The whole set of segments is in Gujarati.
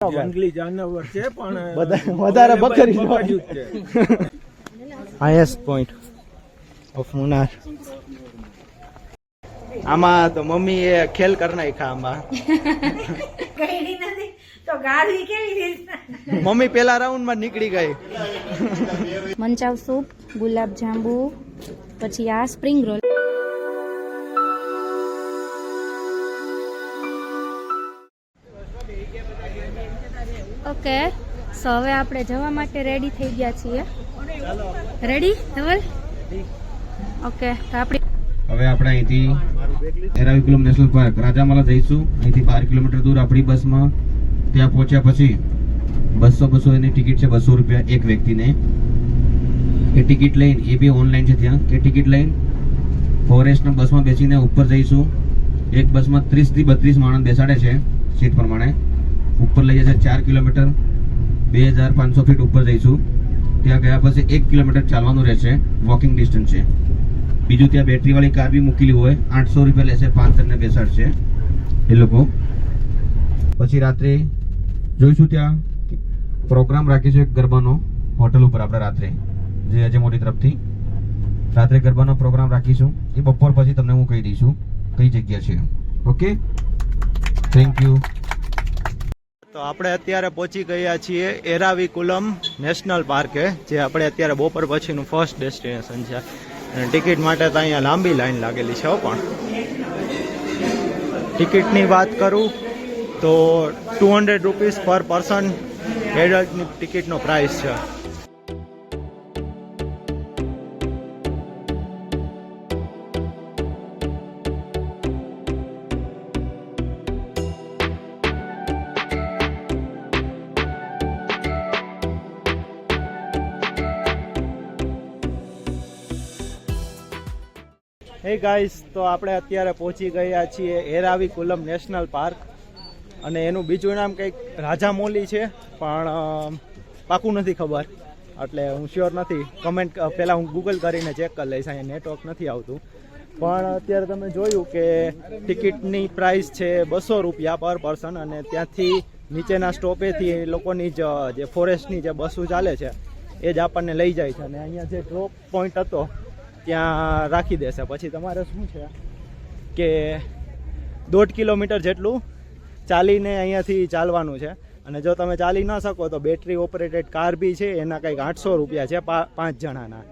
જંગલી જાનવર છે પણ વધારે બકરી છે. Highest point of Munnar. આમાં તો મમ્મી એ ખેલ કર નાખ્યા આમાં. કઈ નથી તો ગાડી કેવી રીતે મમ્મી પેલા રાઉન્ડ માં નીકળી ગઈ. મંચાવ સૂપ, ગુલાબ જાંબુ, પછી આ સ્પ્રિંગ રોલ. ઓકે, સો હવે આપણે જવા માટે રેડી થઈ ગયા છીએ. રેડી ધવલ? ઓકે, તો આપણે આપણે અહીંથી એરાવિકુલમ નેશનલ પાર્ક રાજામાલા જઈશું. અહીંથી 12 કિલોમીટર દૂર આપણી બસમાં ત્યાં પહોંચ્યા પછી 200 એની ટિકિટ છે, 200 રૂપિયા એક વ્યક્તિને. એ ટિકિટ લઈને, એ બી ઓનલાઈન છે ત્યાં, એ ટિકિટ લઈને ફોરેસ્ટના બસમાં બેસીને ઉપર જઈશું. એક બસમાં 30 થી 32 માણસ બેસાડે છે સીટ પ્રમાણે. ઉપર લઈ જશે 4 કિલોમીટર, 2500 ફીટ ઉપર જઈશું. ત્યાં ગયા પછી 1 કિલોમીટર ચાલવાનું રહેશે, વોકિંગ ડિસ્ટન્સ છે. બીજું ત્યાં બેટરી વાળી કાર બી મૂકેલી હોય, 800 રૂપિયા લેશે, 5 જણને બેસાડશે એ લોકો. પછી રાત્રે જોઈશું, ત્યાં પ્રોગ્રામ રાખીશું એક ગરબાનો હોટલ ઉપર. આપણે રાત્રે જે અજય મોટી તરફથી રાત્રે ગરબાનો પ્રોગ્રામ રાખીશું. એ બપોર પછી તમને હું કહી દઈશું કઈ જગ્યા છે. Okay, thank you. તો આપણે અત્યારે પહોંચી ગયા છીએ એરાવિકુલમ નેશનલ પાર્કે, જે આપણે અત્યારે બપોર પછીનું ફર્સ્ટ ડેસ્ટિનેશન છે. અને ટિકિટ માટે તો અહીંયા લાંબી લાઈન લાગેલી છે. પણ ટિકિટની વાત કરું તો 200 રૂપીસ પર પર્સન એડલ્ટની ટિકિટનો પ્રાઇસ છે. હે ગાઈસ, તો આપણે અત્યારે પહોંચી ગયા છીએ એરાવિકુલમ નેશનલ પાર્ક. અને એનું બીજું નામ કંઈક રાજામોલી છે, પણ પાકું નથી ખબર, એટલે હું શ્યોર નથી. કમેન્ટ પહેલાં હું ગૂગલ કરીને ચેક કરી લઈશ, અહીંયા નેટવર્ક નથી આવતું. પણ અત્યારે તમે જોયું કે ટિકિટની પ્રાઇસ છે 200 રૂપિયા પર પર્સન. અને ત્યાંથી નીચેના સ્ટોપેથી એ લોકોની જે ફોરેસ્ટની જે બસો ચાલે છે એ જ આપણને લઈ જાય છે. અને અહીંયા જે ડ્રોપ પોઈન્ટ હતો ત્યાં રાખી દેશે. પછી તમારે શું છે કે 1.5 કિલોમીટર જેટલું ચાલીને અહીંયાથી ચાલવાનું છે. અને જો તમે ચાલી ન શકો તો બેટરી ઓપરેટેડ કાર બી છે, એના કંઈક 800 રૂપિયા છે 5 જણાના.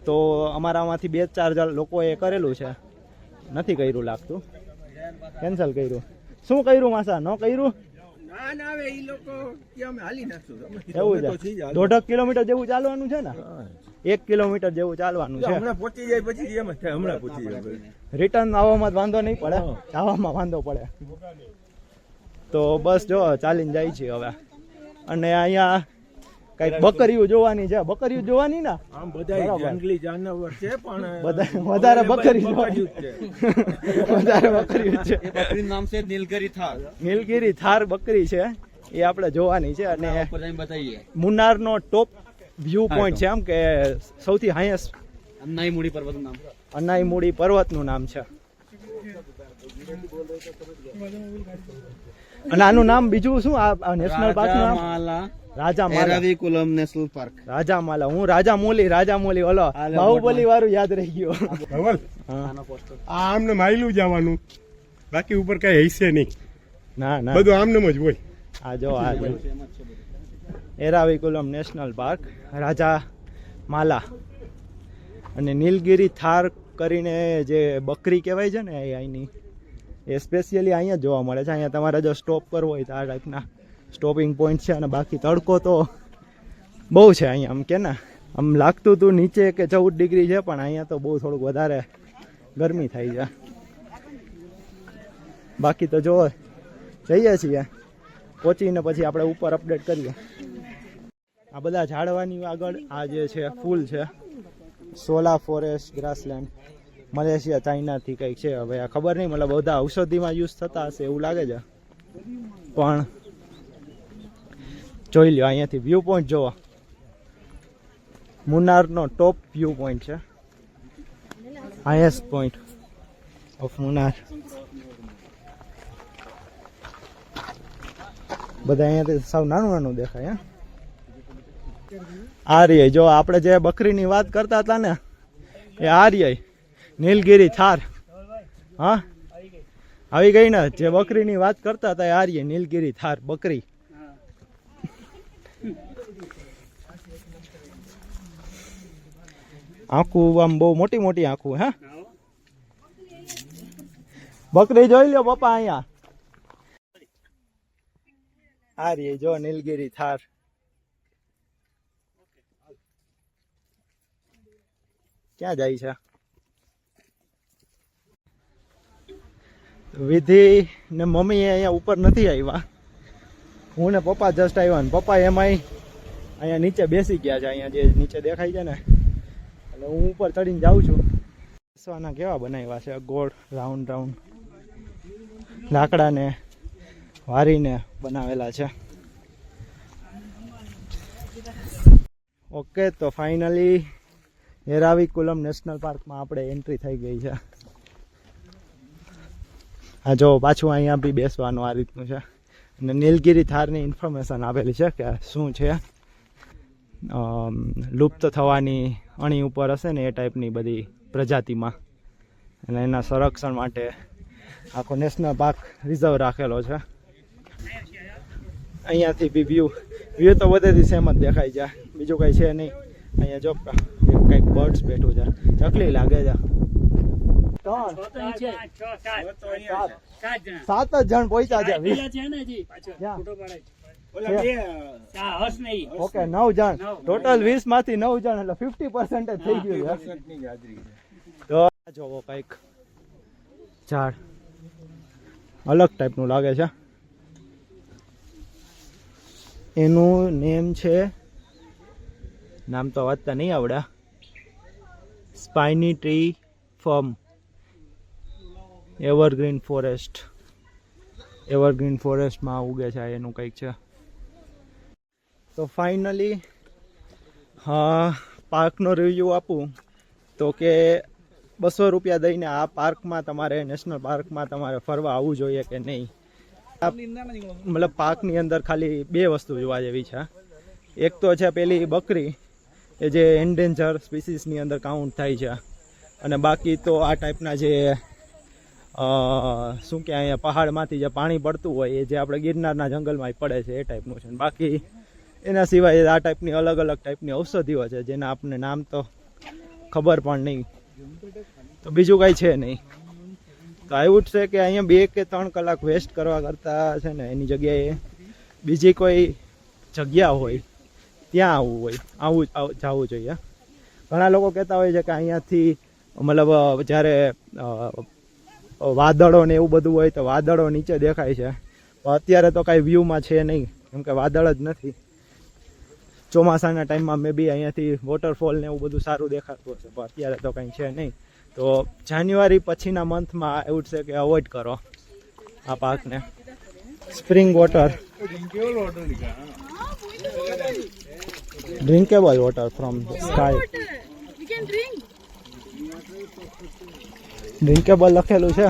તો અમારામાંથી 2-4 લોકોએ કરેલું છે, નથી કર્યું લાગતું, કેન્સલ કર્યું. શું કર્યું માસા? ન કર્યું? એવું છે? 1.5 કિલોમીટર જેવું ચાલવાનું છે ને? 1 કિલોમીટર જેવું ચાલવાનું છે. હમણાં પહોંચી જાય પછી એમ જ થાય, હમણાં પહોંચી જાય. રિટર્ન આવવામાં વાંધો નહીં પડે, આવવામાં વાંધો પડે. તો બસ જો ચાલીને જાય છે હવે. અને અહીંયા કઈક બકરીઓ જોવાની છે. બકરીઓ જોવાની ને? આમ બધા જંગલી જાનવર છે પણ વધારે બકરી છે. વધારે બકરી છે. એ બકરીનું નામ છે નીલગિરી થાર. નીલગિરી થાર બકરી છે, એ આપણે જોવાની છે. અને બતાવીએ મુન્નારનો ટોપ વ્યૂ પોઈન્ટ છે, આમ કે સૌથી હાઈએસ્ટ અન્નાઈમુડી પર્વતનું નામ. અન્નાઈમુડી પર્વતનું નામ છે. અને આનું નામ બીજું શું? આ નેશનલ પાર્કનું નામ રાજામાલા. Eravikulam national park. રાજામાલા. હું રાજામોલી ઓલો બાહુબલી વાળું યાદ રહી ગયો. આ આમને માયલું જવાનું, બાકી ઉપર કઈ હશે નહીં. ના ના, બધું આમનેમ જ હોય. આ જો એરાવિકુલમ નેશનલ પાર્ક, રાજામાલા. અને નીલગિરી થાર કરીને જે બકરી કહેવાય છે ને, એ અહીંની એ સ્પેશિયલી અહીંયા જ જોવા મળે છે. અહીંયા તમારે જો સ્ટોપ કરવો હોય તો આ ટાઈપના સ્ટોપિંગ પોઈન્ટ છે. અને બાકી તડકો તો બહુ છે અહીંયા. આમ કે ને, આમ લાગતું હતું નીચે કે 14 ડિગ્રી છે, પણ અહીંયા તો બહુ થોડુંક વધારે ગરમી થાય છે. બાકી તો જો જઈએ છીએ, પહોંચીને પછી આપણે ઉપર અપડેટ કરીએ. આ બધા ઝાડવાની આગળ આ જે છે ફૂલ છે, સોલા ફોરેસ્ટ ગ્રાસલેન્ડ. મલેશિયા ચાઇનાથી કંઈક છે, હવે આ ખબર નહીં, મતલબ બધા ઔષધિમાં યુઝ થતા હશે એવું લાગે છે. પણ જોઈ લ્યો, અહીંયાથી વ્યૂ પોઈન્ટ જોવો. મુન્નારનો ટોપ વ્યૂ પોઈન્ટ છે, હાઈએસ્ટ પોઈન્ટ ઓફ મુન્નાર. બધા અહીંયાથી સાવ નાનું નાનું દેખાય. આ રહી જો આપણે જે બકરીની વાત કરતા હતા ને એ આ રહી નીલગિરી થાર. હા આવી ગઈ ને, જે બકરીની વાત કરતા હતા એ આ રહી નીલગિરી થાર બકરી. આંખું આમ બહુ મોટી મોટી આંખું. હે બકરી જોઈ લો પપ્પા અહીંયા. આ રહી જો નીલગિરી થાર. ક્યાં જાય છે? વિધિ ને મમ્મી અહીંયા ઉપર નથી આવ્યા. હું ને પપ્પા જસ્ટ આવ્યા ને પપ્પા એમાંય અહીંયા નીચે બેસી ગયા છે. અહીંયા જે નીચે દેખાય છે ને, એટલે હું ઉપર ચડીને જાઉં છું. બેસવાના કેવા બનાવ્યા છે, ગોળ રાઉન્ડ રાઉન્ડ લાકડાને વારીને બનાવેલા છે. ઓકે, તો ફાઇનલી એરાવિકુલમ નેશનલ પાર્કમાં આપણે એન્ટ્રી થઈ ગઈ છે. હા જો પાછું અહીંયા બી બેસવાનું આ રીતનું છે. અને નીલગિરી થારની ઇન્ફોર્મેશન આપેલી છે કે શું છે, લુપ્ત થવાની અણી ઉપર હશે ને એ ટાઈપની બધી પ્રજાતિમાં, અને એના સંરક્ષણ માટે આખો નેશનલ પાર્ક રિઝર્વ રાખેલો છે. અહીંયાથી બી વ્યૂ તો બધેથી સેમ જ દેખાય છે, બીજું કંઈ છે નહીં. અહીંયા જો કંઈક બર્ડ્સ બેઠું છે, ચકલી લાગે છે. 7 જ જણ પહોંચ્યા છે. ઓકે 9 જણ ટોટલ 20 માંથી 9 જણ એટલે 50% થઈ ગયું છે. તો જોવો કંઈક ઝાડ અલગ ટાઈપનું લાગે છે. એનું નેમ છે, નામ તો વાંચતા નહીં આવડે, spiny tree fern evergreen forest. Evergreen ફોરેસ્ટમાં ઉગે છે એનું કંઈક છે. તો ફાઇનલી પાર્કનો રિવ્યૂ આપું તો કે 200 રૂપિયા દઈને આ પાર્કમાં તમારે, નેશનલ પાર્કમાં તમારે ફરવા આવવું જોઈએ કે નહીં. મતલબ પાર્કની અંદર ખાલી 2 વસ્તુ જોવા જેવી છે. એક તો છે પેલી બકરી એ જે એન્ડેન્જર સ્પીસીસની અંદર કાઉન્ટ થાય છે, અને બાકી તો આ ટાઈપના જે શું કે અહીંયા પહાડમાંથી જે પાણી પડતું હોય એ જે આપણે ગિરનારના જંગલમાં પડે છે એ ટાઈપનું છે. બાકી એના સિવાય આ ટાઈપની અલગ અલગ ટાઈપની ઔષધિઓ છે જેના આપણને નામ તો ખબર પણ નહીં. તો બીજું કાંઈ છે નહીં. તો આવું જ છે કે અહીંયા 2 કે 3 કલાક વેસ્ટ કરવા કરતાં છે ને એની જગ્યાએ બીજી કોઈ જગ્યા હોય ત્યાં આવવું જવું જોઈએ. ઘણા લોકો કહેતા હોય છે કે અહીંયાથી મતલબ જ્યારે વાદળો ને એવું બધું હોય તો વાદળો નીચે દેખાય છે, પણ અત્યારે તો કાંઈ વ્યૂમાં છે નહીં કેમ કે વાદળ જ નથી. ચોમાસાના ટાઈમમાં મે બી અહીંયાથી વોટરફોલ ને એવું બધું સારું દેખાતું હશે, પણ અત્યારે તો કંઈ છે નહીં. તો જાન્યુઆરી પછીના મંથમાં એવું છે કે અવોઇડ કરો આ પાર્કને. Spring water, drinkable water from sky. Drinkable લખેલું છે.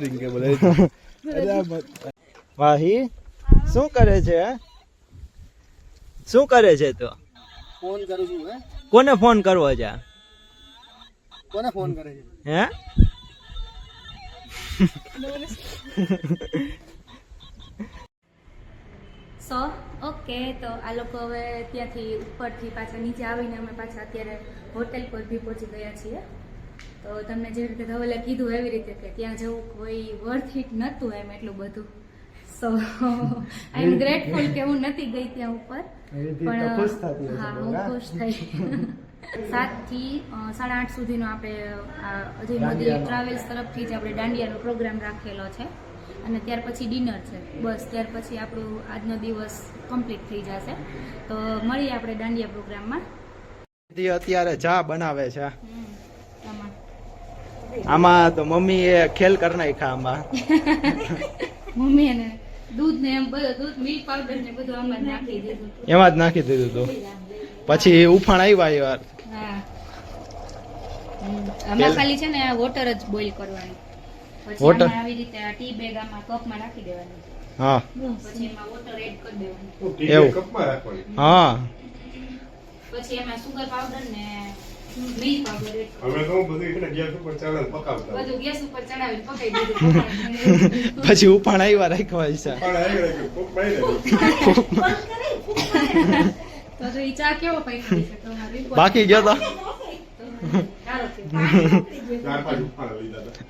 ડ્રિંકેબલ. વાહી શું કરે છે? શું કરે છે? તો ફોન કરું છું. કોને ફોન કરવો છે? કોને ફોન કરે છે? હે સો ઓકે, તો આ લોકો હવે ત્યાંથી ઉપરથી પાછા નીચે આવીને અમે પાછા અત્યારે હોટેલ પર બી પહોંચી ગયા છીએ. તો તમને જે રીતે ધવલે કીધું એવી રીતે કે ત્યાં જવું કોઈ વર્થ ઇટ નહોતું એમ એટલું બધું. સો આઈ એમ ગ્રેટફુલ કે હું નથી ગઈ ત્યાં ઉપર, પણ હા હું ખુશ થઈ. 7 થી 8:30 સુધીનો આપણે અજય મોદી ટ્રાવેલ્સ તરફથી જ આપણે દાંડિયાનો પ્રોગ્રામ રાખેલો છે, અને ત્યાર પછી ડિનર છે. બસ ત્યાર પછી આપણું આજનો દિવસ કમ્પ્લીટ થઈ જશે. તો મળીએ આપણે દાંડિયા પ્રોગ્રામમાં. અત્યારે ચા બનાવે છે. આમાં તો મમ્મી એ ખેલ કરી નાખ્યા. આમાં મમ્મી એને દૂધ ને એમ બધું, દૂધ મિલ્ક પાવડર ને બધું આમાં જ નાખી દીધું. એમાં જ નાખી દીધું હતું. પછી ઉફાણ આવ્યા યાર. હા, આમાં ખાલી છે ને વોટર જ બોઇલ કરવાની, પછી આમાં આવી રીતે ટી બેગ આમાં કપમાં નાખી દેવાની. હા પછી એમાં વોટર એડ કરી દેવાનું, એવું. કપમાં રાખવાની. હા પછી એમાં સુગર પાવડર ને મિલ્ક પાવડર એડ હવે તો હું બધું એટલે ગેસ ઉપર ચાલે પકાવતા બધું ગેસ ઉપર ચડાવીને પકાઈ દીધું. પછી ઉપાણ આવ્યા રાખ્યા છે પણ આવી ગયું કોક મારી તો જો ઈ ચા કેવો પાકી છે તમારી બાકી ગયો તો સારો થયો. ચાર પાંચ ઉફાળા લીધા હતા.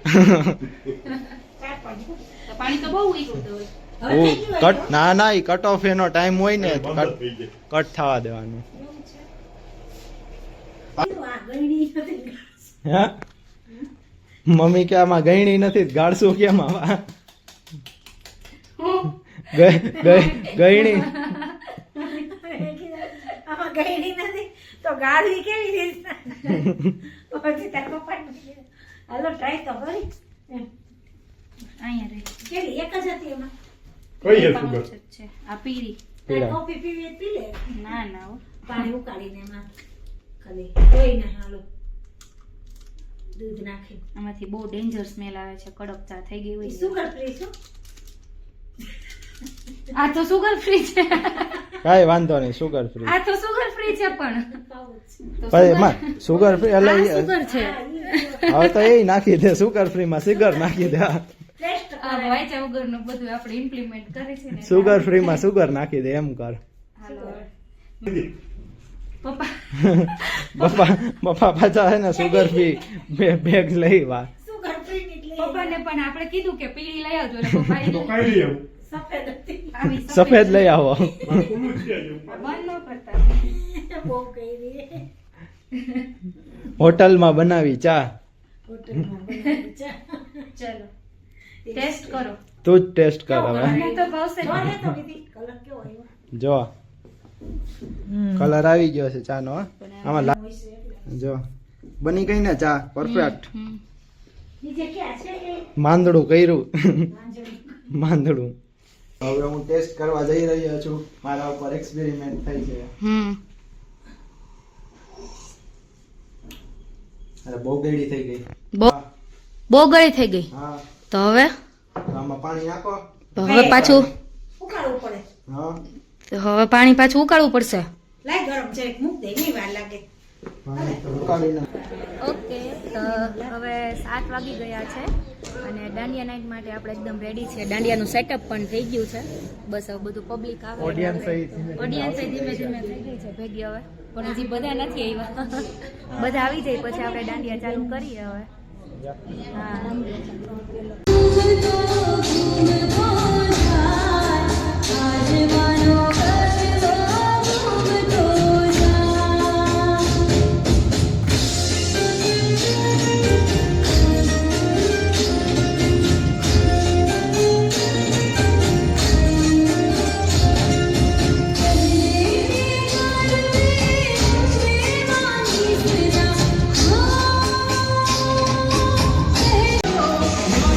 તો પાણી તો બહુ ઉકળતું હોય. કટ ના ના ઈ કટ ઓફ એનો ટાઈમ હોય ને બંધ કટ થઈ જાય. કટ થવા દેવાનું આ ગળી નથી. હે મમ્મી કે આમાં ગયણી નથી ગાળશું કેમ આમાં ગયણી આમાં ગળી નથી તો ગાળી કેવી રીતે? પછી તાર પપ્પાને કીધું, હાલો ટ્રાય તો કરી. એમ. અહીંયા રહી કેવી એક જ હતી એમાં? કઈ છે સુગર? છે આ પીળી તારે કોફી પીવી હોય તો પી લે. ના ના હો. પાણી ઉકાળીને એમાં ખાલી કોઈ ના હાલો દૂધ નાખી. આમાંથી બહુ ડેન્જર સ્મેલ આવે છે, કડક ચા થઈ ગઈ હોય. સુગર ફ્રી છું. આ તો સુગર ફ્રી છે. કાંઈ વાંધો નહીં સુગર ફ્રી આ તો સુગર ફ્રી છે પણ ખાવું જ. તો પણ એમાં સુગર ફ્રી આ એટલે સુગર છે. હવે તો એ નાખી દે સુગર ફ્રી માં સુગર નાખી દે ટેસ્ટ આ વાંચા વગરનું બધું આપણે ઇમ્પ્લિમેન્ટ કરે છે ને. સુગર ફ્રી માં સુગર નાખી દે એમ કર હાલો. પપ્પા પપ્પા પાછા હે ને સુગર ફ્રી બેગ લઈ વા સુગર ફ્રી એટલે પપ્પાને પણ આપણે કીધું કે પીળી લઈ આવજો એટલે પપ્પા તો કાંઈ નહીં આવું. સફેદ હતી. આવી સફેદ લઈ આવો મારું કુલું જ છે હજુ. બંધ ન કરતા. બહુ કરી હોટલમાં બનાવી ચા હોટલમાં બનાવી ચા. ચલો ટેસ્ટ કરો. તું જ ટેસ્ટ કર હવે મને તો ભાવશે જો લે તો દીદી કલર કેવો આવ્યો જો કલર આવી ગયો છે ચા નો આમાં હોય છે એટલે. જો બની ગઈ ને ચા પરફેક્ટ નીચે ક્યાં છે એ માંદડું કર્યું માંજણી. માંદડું હવે હું ટેસ્ટ કરવા જઈ રહ્યો છું મારા ઉપર એક્સપેરિમેન્ટ થઈ છે અરે બહુ ગળી થઈ ગઈ બહુ ગળી થઈ ગઈ. હા તો હવે આમાં પાણી નાખો હવે પાછું ઉકાળવું પડે. હા પાણી પાછું ઉકાળવું પડશે. લાય ગરમ છે મૂક દે નહીં વાર લાગે. પાણી તો ઉકાળીને ઓકે તો હવે 7 વાગી ગયા છે અને દાંડિયા નાઇટ માટે આપણે એકદમ રેડી છે. દાંડિયાનું સેટઅપ પણ થઈ ગયું છે. બસ હવે બધું પબ્લિક આવે Audience ઓડિયન્સ ધીમે ધીમે થઈ ગઈ છે ભેગી હવે, પણ હજી બધા નથી આવ્યા. બધા આવી જાય પછી આપણે દાંડિયા ચાલુ કરીએ હવે. હા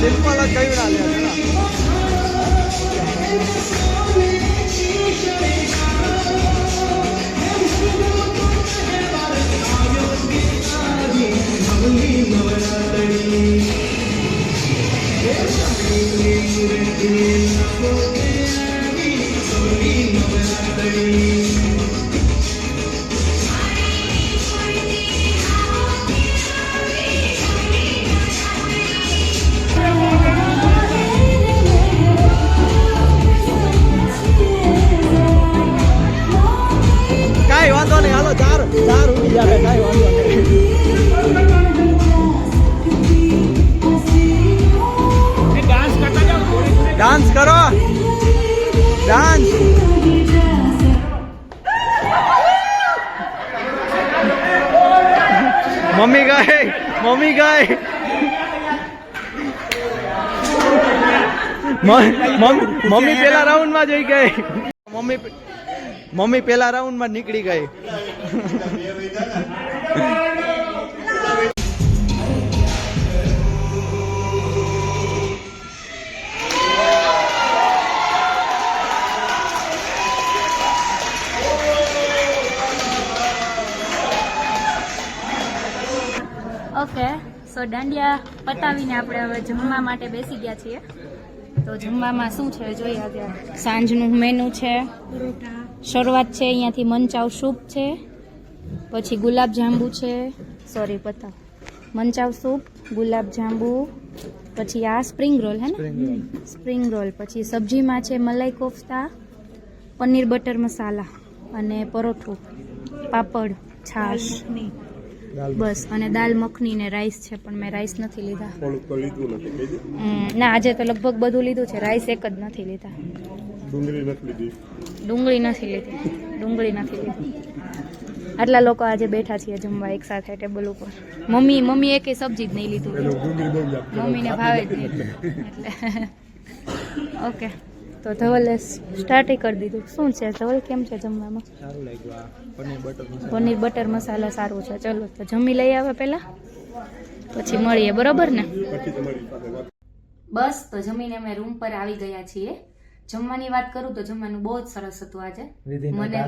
સિમ્પલ જ કયું ના લે કાંઈ વાંધો નહીં હાલો ચાર ઉડી જાય કાંઈ વાંધો નહીં ડાન્સ કરો ડાન્સ મમ્મી ગાય મમ્મી પેલા રાઉન્ડ માં જઈ ગઈ મમ્મી પેલા રાઉન્ડ માં નીકળી ગઈ ઓકે સો દાંડિયા પતાવીને આપણે હવે જમવા માટે બેસી ગયા છીએ. તો જમવામાં શું છે જોઈએ અત્યારે. સાંજનું મેનુ છે, શરૂઆત છે અહીંયાથી મંચાવ સૂપ છે, પછી ગુલાબ જાંબુ છે, સોરી પતા મંચાવ સૂપ, ગુલાબ જાંબુ, પછી આ સ્પ્રિંગ રોલ હે ને, સ્પ્રિંગ રોલ, પછી સબ્જીમાં છે મલાઈ કોફતા, પનીર બટર મસાલા અને પરોઠું, પાપડ, છાશ, બસ. અને દાલ મખની ને રાઈસ છે, પણ મેં રાઈસ નથી લીધા. ના, આજે તો લગભગ બધું લીધું છે, રાઈસ એક જ નથી લીધા. ડુંગળી નથી લીધી. આટલા લોકો આજે બેઠા છીએ જમવા એક સાથે ટેબલ ઉપર. મમ્મી એકે સબ્જી જ નહીં લીધું, મમ્મીને ભાવે જ નહીં એટલે ઓકે. તો ધવલે સ્ટાર્ટ કરી દીધું. શું છે ધવલ, કેમ છે જમવામાં? સારું લાગ્યું આ પનીર બટર મસાલા સારું છે. ચલો તો જમી લઈ આવે પહેલા, પછી મળીએ, બરોબર ને? બસ, તો જમીને અમે રૂમ પર આવી ગયા છીએ. જમવાની વાત કરું તો જમવાનું બહુ જ સરસ હતું આજે. મને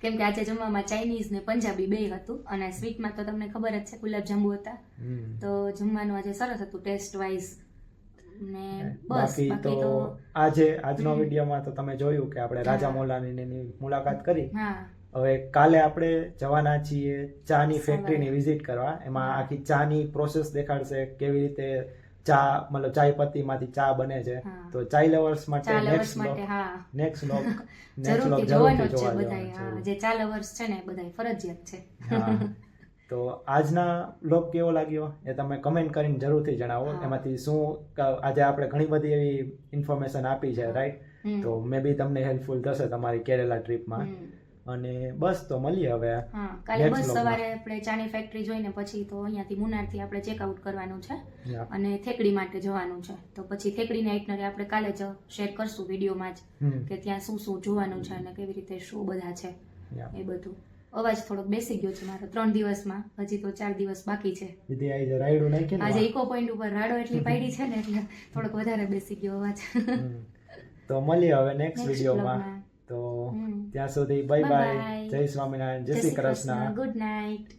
કેમ કે આજે જમવામાં ચાઇનીઝ ને પંજાબી બે હતું, અને સ્વીટમાં તો તમને ખબર જ છે ગુલાબ જાંબુ હતા. તો જમવાનું આજે સરસ હતું ટેસ્ટ વાઇઝ. ને બસ બાકી તો આજનો વિડીયોમાં તો તમે જોયું કે આપણે રાજા મોલાની મુલાકાત કરી. હા, હવે કાલે આપણે જવાના છીએ ચાની ફેક્ટરીની વિઝિટ કરવા. એમાં આખી ચાની પ્રોસેસ દેખાડશે, કેવી રીતે ચા મતલબ ચાય પત્તીમાંથી ચા બને છે. તો ચાય લવર્સ માટે નેક્સ્ટ બ્લોગ જરૂરથી જોવાનો જ છે બધાય. જે ચા લવર્સ છે ને બધાય ફરજિયાત છે. તો આજના બ્લોગ કેવો લાગ્યો એ તમે કમેન્ટ કરીને જરૂરથી જણાવો. એમાંથી શું આજે આપણે ઘણી બધી એવી ઇન્ફોર્મેશન આપી છે, રાઈટ? તો મે બી તમને હેલ્પફુલ થશે તમારી કેરેલા ટ્રીપમાં. અને બસ તો મળીએ હવે કાલે. બસ સવારે આપણે ચાની ફેક્ટરી જોઈને પછી તો અહીંયાથી મુનારથી આપણે ચેકઆઉટ કરવાનું છે અને થેકડી માટે જવાનું છે. તો પછી થેકડીના આઇટનરી આપણે કાલે જ શેર કરશું વિડીયોમાં જ, કે ત્યાં શું શું જોવાનું છે અને કેવી રીતે શું બધા છે એ બધું. અવાજ થોડોક બેસી ગયો છે મારો 3 દિવસમાં, હજી તો 4 દિવસ બાકી છે. આજે ઇકો પોઈન્ટ ઉપર રાડો એટલી પાડી છે ને એટલે થોડોક વધારે બેસી ગયો અવાજ. તો મળીએ હવે નેક્સ્ટ વિડીયોમાં. તો ત્યાં સુધી બાય બાય. જય સ્વામિનારાયણ, જય શ્રી કૃષ્ણ, ગુડ નાઇટ.